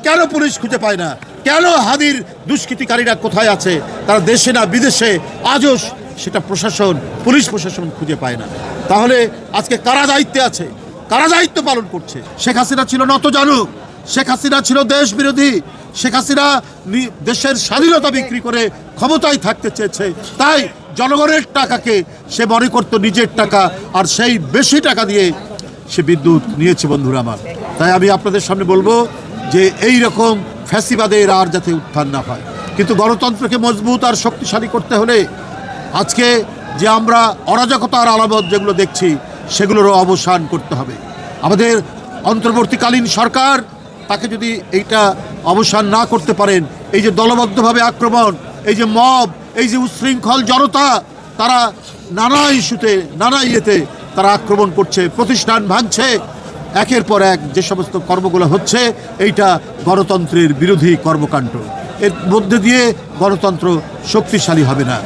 কেন পুলিশ খুঁজে পায় না? কেন হাদির দুষ্কৃতিকারীরা কোথায় আছে? তারা দেশে না বিদেশে? আজও সেটা প্রশাসন, পুলিশ প্রশাসন খুঁজে পায় না। তাহলে আজকে কারা দায়িত্বে আছে? কারা দায়িত্ব পালন করছে? শেখ হাসিনা ছিল নতজানু, শেখ হাসিনা ছিল দেশ বিরোধী, শেখ হাসিনা দেশের স্বাধীনতা বিক্রি করে ক্ষমতায় থাকতে চেয়েছে। তাই জনগণের টাকাকে সে মনে করত নিজের টাকা, আর সেই বেশি টাকা দিয়ে সে বিদ্যুৎ নিয়েছে বন্ধুরা আমার। তাই আমি আপনাদের সামনে বলবো যে এই রকম ফ্যাসিবাদের আর যাতে উত্থান না হয়। কিন্তু গণতন্ত্রকে মজবুত আর শক্তিশালী করতে হলে আজকে যে আমরা অরাজকতার আলামত যেগুলো দেখছি সেগুলোরও অবসান করতে হবে। আমাদের অন্তর্বর্তীকালীন সরকার তাকে যদি এইটা অবসান না করতে পারেন, এই যে দলবদ্ধভাবে আক্রমণ, এই যে মব, এই যে উচ্ছৃঙ্খল জনতা, তারা নানা ইস্যুতে নানা ইয়েতে তারা আক্রমণ করছে, প্রতিষ্ঠান ভাঙছে, একের পর এক যে সমস্ত কর্মগুলো হচ্ছে এইটা গণতন্ত্রের বিরোধী কর্মকাণ্ড। এর মধ্যে দিয়ে গণতন্ত্র শক্তিশালী হবে না।